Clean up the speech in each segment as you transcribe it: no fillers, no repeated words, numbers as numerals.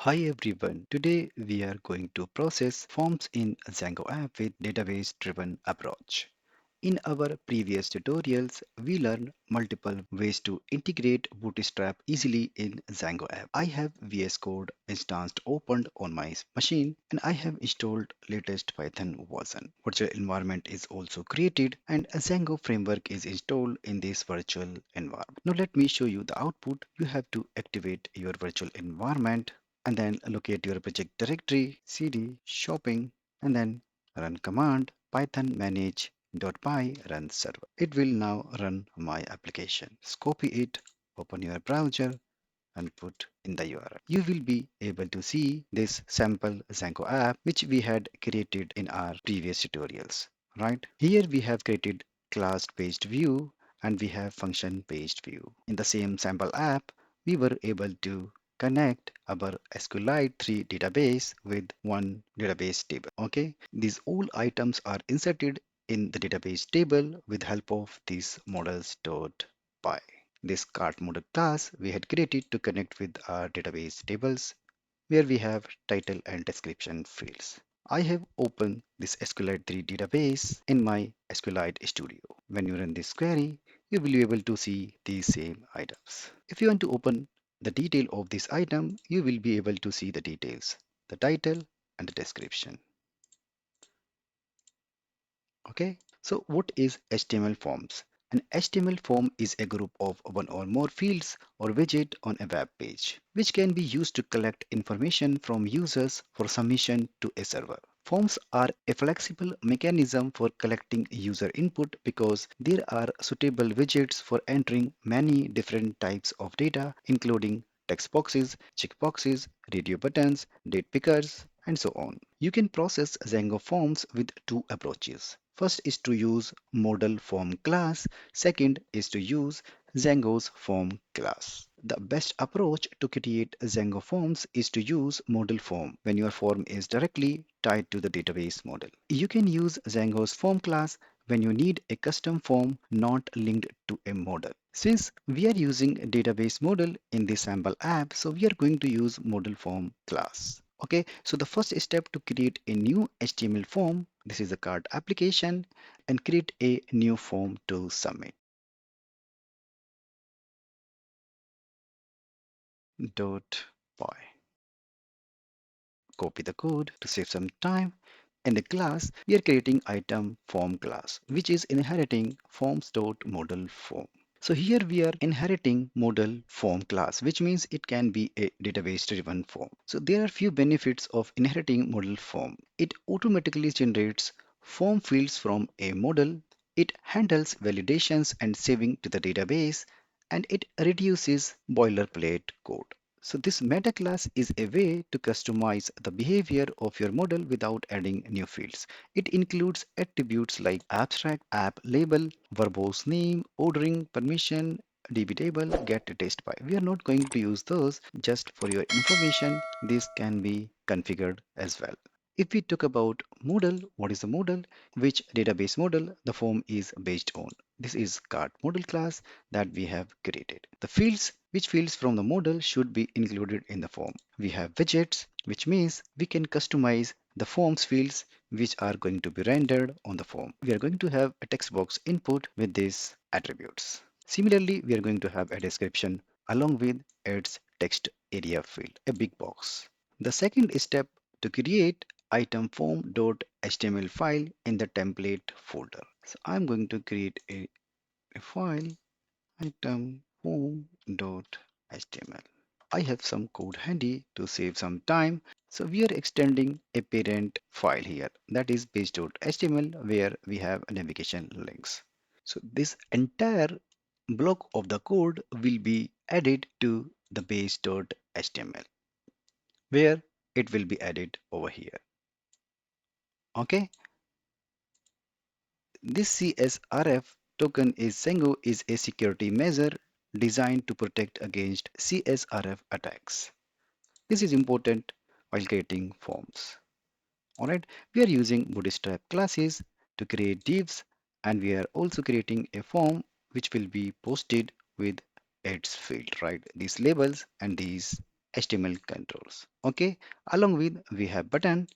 Hi everyone, today we are going to process forms in Django app with database-driven approach. In our previous tutorials, we learned multiple ways to integrate Bootstrap easily in Django app. I have VS Code instanced opened on my machine and I have installed latest Python version. Virtual environment is also created and a Django framework is installed in this virtual environment. Now let me show you the output. You have to activate your virtual environment and then locate your project directory, cd, shopping, and then run command python manage.py run server. It will now run my application. Just copy it, open your browser, and put in the URL. You will be able to see this sample Django app which we had created in our previous tutorials. Right here we have created class-based view and we have function-based view. In the same sample app, we were able to connect our SQLite 3 database with one database table. Okay, these all items are inserted in the database table with help of this models.py. This cart model class we had created to connect with our database tables where we have title and description fields. I have opened this SQLite 3 database in my SQLite Studio. When you run this query, you will be able to see these same items. If you want to open the detail of this item, you will be able to see the details, the title and the description. Okay, so what is HTML forms? An HTML form is a group of one or more fields or widget on a web page, which can be used to collect information from users for submission to a server. Forms are a flexible mechanism for collecting user input because there are suitable widgets for entering many different types of data, including text boxes, checkboxes, radio buttons, date pickers, and so on. You can process Django forms with two approaches. First is to use model form class. Second is to use Django's form class. The best approach to create Django forms is to use model form when your form is directly tied to the database model. You can use Django's form class when you need a custom form not linked to a model. Since we are using a database model in the sample app, so we are going to use model form class. Okay, so the first step to create a new HTML form, this is the card application, and create a new form to submit. Dot py. Copy the code to save some time. In the class, we are creating item form class, which is inheriting forms.model form. So here we are inheriting model form class, which means it can be a database driven form. So there are few benefits of inheriting model form. It automatically generates form fields from a model. It handles validations and saving to the database, and it reduces boilerplate code. So this meta class is a way to customize the behavior of your model without adding new fields. It includes attributes like abstract, app label, verbose name, ordering, permission, DB table, get test by. We are not going to use those. Just for your information, this can be configured as well. If we talk about model, what is the model? Which database model the form is based on? This is card model class that we have created. The fields, which fields from the model should be included in the form. We have widgets, which means we can customize the forms fields which are going to be rendered on the form. We are going to have a text box input with these attributes. Similarly, we are going to have a description along with its text area field, a big box. The second step to create item form.html file in the template folder. So I'm going to create a file item form.html. I have some code handy to save some time. So we are extending a parent file here that is base.html where we have navigation links. So this entire block of the code will be added to the base.html where it will be added over here. Okay, this CSRF token is Django is a security measure designed to protect against CSRF attacks. This is important while creating forms. Alright, we are using Bootstrap classes to create divs, and we are also creating a form which will be posted with its field, right? These labels and these HTML controls. Okay, along with we have button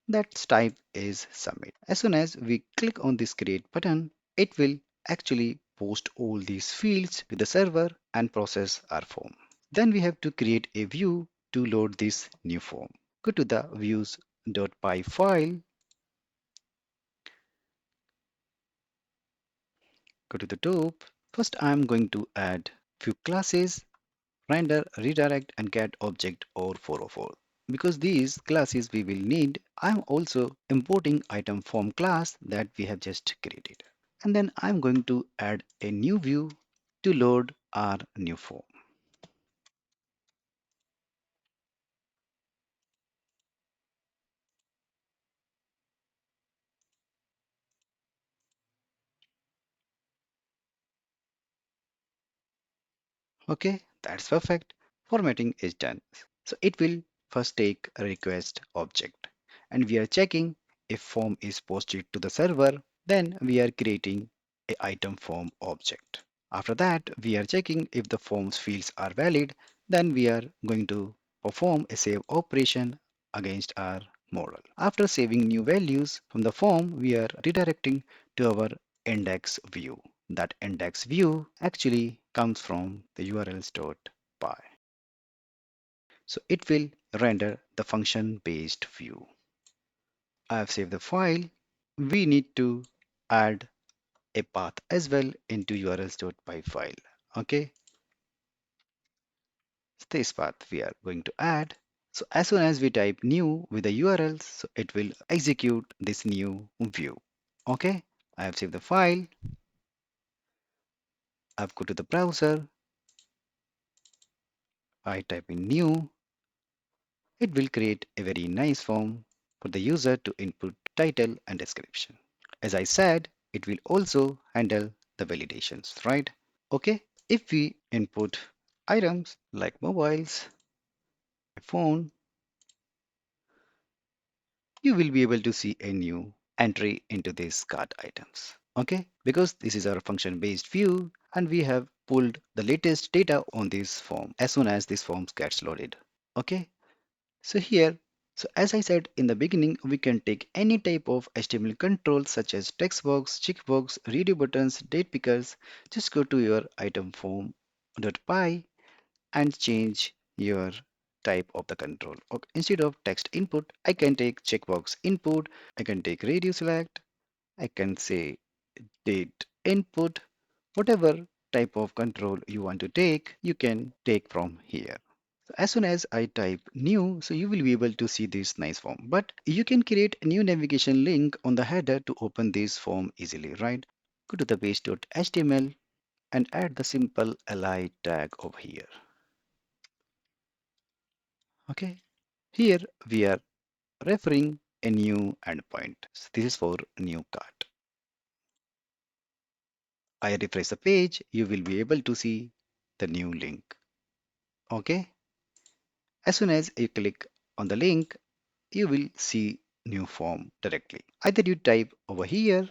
that's type is submit. As soon as we click on this create button, it will actually post all these fields to the server and process our form. Then we have to create a view to load this new form. Go to the views.py file, go to the top. First, I'm going to add few classes, render, redirect, and get object or 404. Because these classes we will need, I'm also importing item form class that we have just created. And then I'm going to add a new view to load our new form. Okay, that's perfect. Formatting is done. So it will first take a request object and we are checking if form is posted to the server, then we are creating a item form object. After that, we are checking if the forms fields are valid, then we are going to perform a save operation against our model. After saving new values from the form, we are redirecting to our index view. That index view actually comes from the urls.py. So it will render the function based view. I have saved the file. We need to add a path as well into urls.py file. Okay, so this path we are going to add. So as soon as we type new with the URLs, so it will execute this new view. Okay, I have saved the file. I've go to the browser. I type in new. It will create a very nice form for the user to input title and description. As I said, it will also handle the validations, right? Okay, if we input items like mobiles, phone, you will be able to see a new entry into these cart items. Okay, because this is our function based view and we have pulled the latest data on this form as soon as this form gets loaded. Okay, so here, so as I said in the beginning, we can take any type of HTML control such as text box, checkbox, radio buttons, date pickers. Just go to your item form.py and change your type of the control. Okay, instead of text input, I can take checkbox input, I can take radio select, I can say date input, whatever type of control you want to take, you can take from here. So as soon as I type new, so you will be able to see this nice form. But you can create a new navigation link on the header to open this form easily, right? Go to the page.html and add the simple ally tag over here. Okay. Here we are referring a new endpoint. So this is for new cart. I refresh the page, you will be able to see the new link. Okay. As soon as you click on the link, you will see new form directly. Either you type over here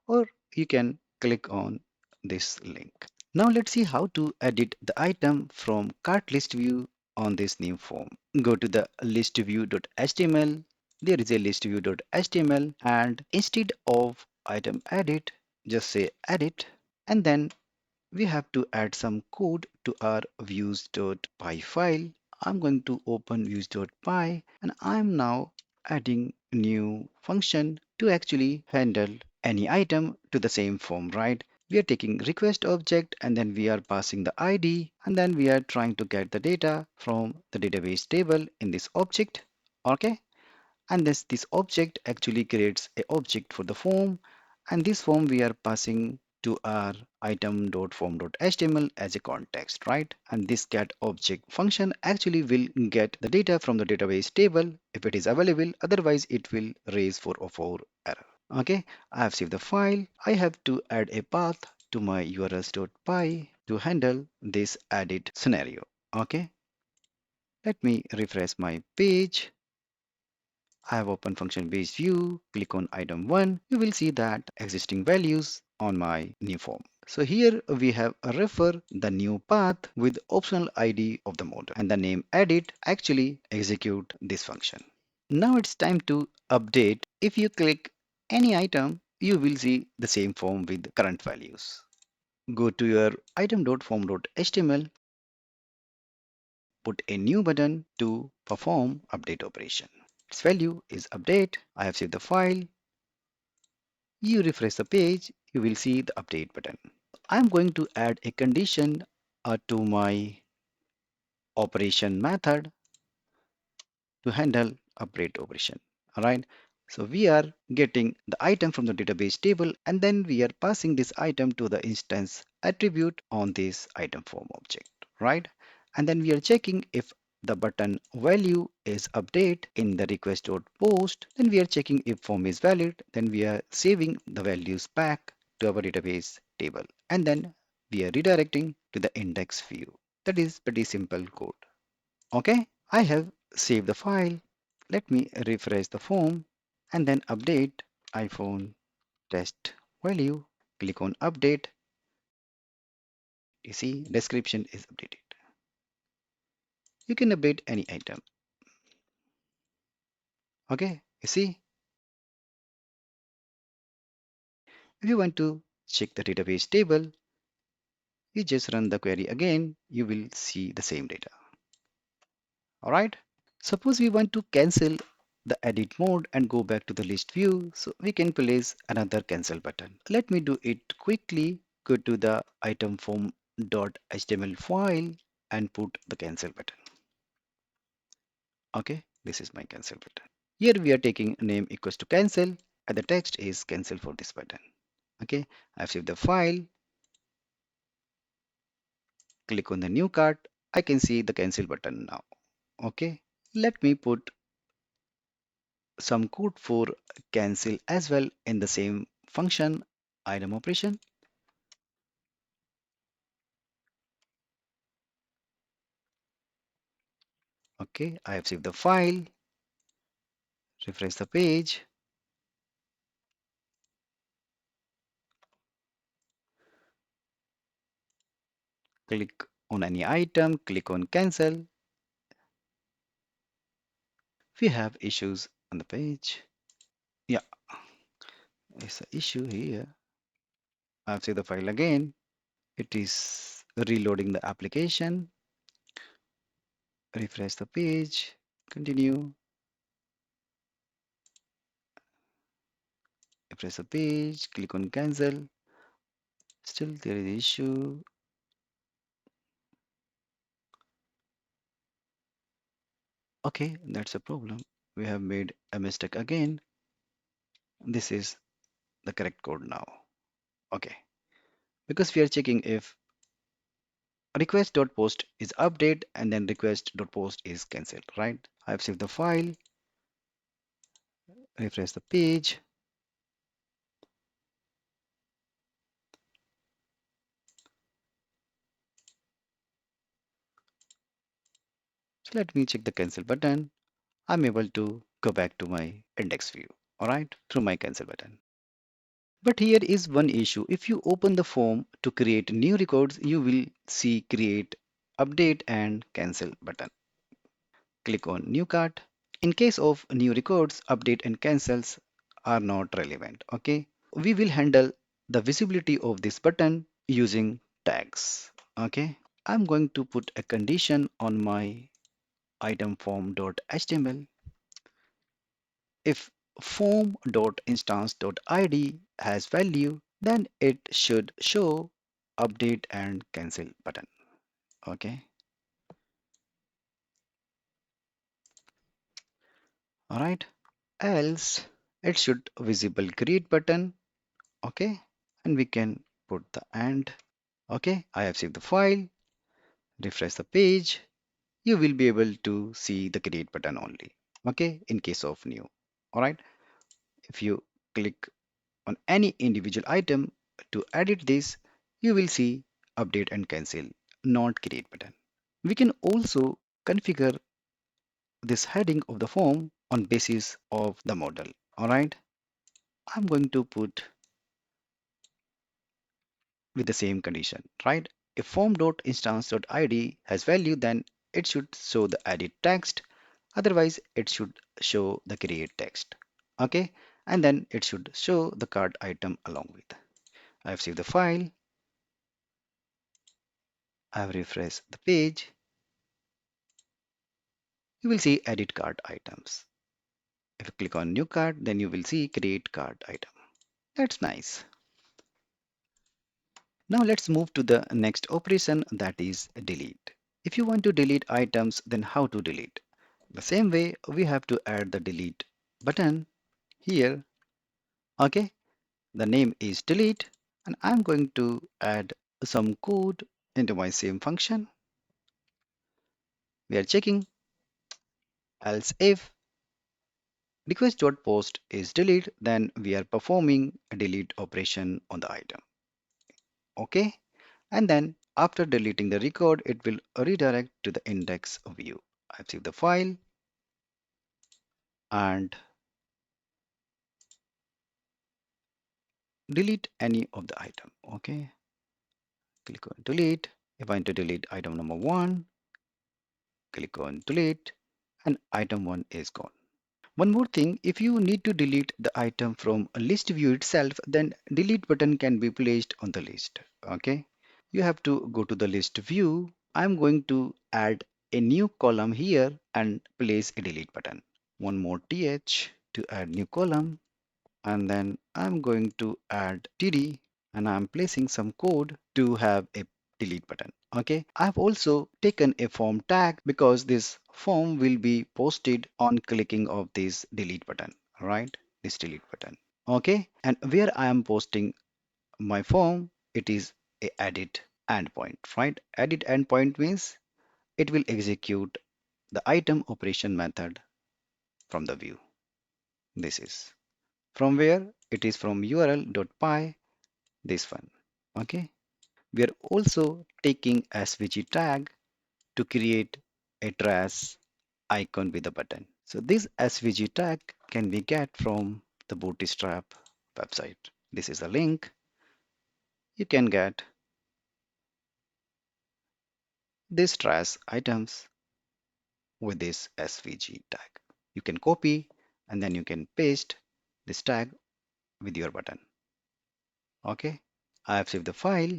or you can click on this link. Now let's see how to edit the item from cart list view on this new form. Go to the list view.html. There is a list view.html and instead of item edit, just say edit and then we have to add some code to our views.py file. I'm going to open views.py and I'm now adding new function to actually handle any item to the same form, right? We are taking request object and then we are passing the ID and then we are trying to get the data from the database table in this object. Okay, and this object actually creates a object for the form and this form we are passing to our item.form.html as a context, right? And this get object function actually will get the data from the database table if it is available, otherwise it will raise 404 error. Okay, I have saved the file. I have to add a path to my urls.py to handle this edit scenario. Okay, let me refresh my page. I have opened function based view, click on item 1, you will see that existing values on my new form. So here we have a refer the new path with optional ID of the model and the name edit actually execute this function. Now it's time to update. If you click any item, you will see the same form with current values. Go to your item.form.html, put a new button to perform update operation. Its value is update. I have saved the file. You refresh the page, you will see the update button. I'm going to add a condition to my operation method to handle update operation. All right. So we are getting the item from the database table and then we are passing this item to the instance attribute on this item form object, right? And then we are checking if the button value is update in the request.post. Then we are checking if form is valid. Then we are saving the values back to our database table. And then we are redirecting to the index view. That is pretty simple code. Okay, I have saved the file. Let me refresh the form and then update iPhone test value. Click on update. You see, description is updated. You can update any item. Okay, you see, if you want to check the database table, you just run the query again, you will see the same data. All right. Suppose we want to cancel the edit mode and go back to the list view, so we can place another cancel button. Let me do it quickly. Go to the item form.html file and put the cancel button. Okay, this is my cancel button. Here we are taking name equals to cancel and the text is cancel for this button. Okay, I've saved the file. Click on the new card. I can see the cancel button now. Okay, let me put some code for cancel as well in the same function item operation. Okay, I have saved the file, refresh the page, click on any item, click on cancel. We have issues on the page. Yeah, it's an issue here. I've saved the file again. It is reloading the application. Refresh the page, continue, refresh the page, click on cancel. Still there is issue. Okay, that's a problem. We have made a mistake again. This is the correct code now. Okay, because we are checking if request.post is update and then request.post is cancelled, right? I've saved the file, refresh the page. So let me check the cancel button. I'm able to go back to my index view, all right, through my cancel button. But here is one issue. If you open the form to create new records, you will see create, update and cancel button. Click on new cart. In case of new records, update and cancels are not relevant. Okay. We will handle the visibility of this button using tags. Okay. I'm going to put a condition on my item form.html. If form.instance.id has value, then it should show update and cancel button. Okay. All right. Else it should visible create button. Okay. And we can put the and. Okay. I have saved the file. Refresh the page. You will be able to see the create button only. Okay. In case of new. All right. If you click on any individual item to edit this, you will see update and cancel, not create button. We can also configure this heading of the form on basis of the model. All right. I'm going to put with the same condition, right? If form.instance.id has value, then it should show the edit text. Otherwise, it should show the create text. Okay, and then it should show the card item along with. I have saved the file. I have refreshed the page. You will see edit card items. If you click on new card, then you will see create card item. That's nice. Now let's move to the next operation, that is delete. If you want to delete items, then how to delete? The same way we have to add the delete button here. Okay, the name is delete, and I'm going to add some code into my same function. We are checking else if request.post is delete, then we are performing a delete operation on the item. Okay, and then after deleting the record, it will redirect to the index view. I've saved the file and delete any of the item. Okay, click on delete. If I want to delete item number one, click on delete, and item one is gone. One more thing, if you need to delete the item from a list view itself, then delete button can be placed on the list. Okay, you have to go to the list view. I'm going to add a new column here and place a delete button. One more th to add new column, and then I'm going to add td, and I'm placing some code to have a delete button. Okay, I've also taken a form tag because this form will be posted on clicking of this delete button, right? This delete button. Okay, and where I am posting my form, it is a edit endpoint, right? Edit endpoint means it will execute the item operation method from the view. This is from where it is from url.py, this one. Okay, we are also taking svg tag to create a trash icon with a button. So this svg tag can be get from the bootstrap website. This is a link. You can get this trash items with this svg tag. You can copy and then you can paste this tag with your button. Okay, I have saved the file.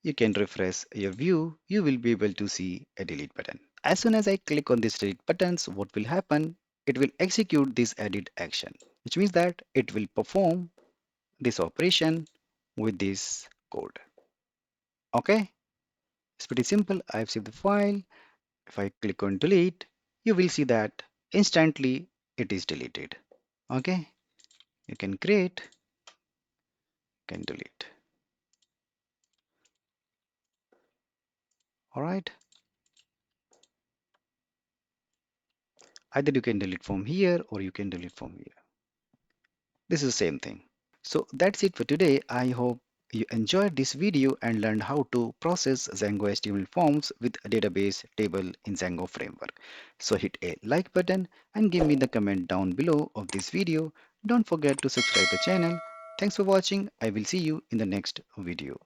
You can refresh your view. You will be able to see a delete button. As soon as I click on this delete buttons, what will happen? It will execute this edit action, which means that it will perform this operation with this code. Okay, it's pretty simple. I've saved the file. If I click on delete, you will see that instantly it is deleted. Okay, you can create, can delete. All right, either you can delete from here or you can delete from here. This is the same thing. So that's it for today. I hope you enjoyed this video and learned how to process Django HTML forms with a database table in Django framework. So hit a like button and give me the comment down below of this video. Don't forget to subscribe the channel. Thanks for watching. I will see you in the next video.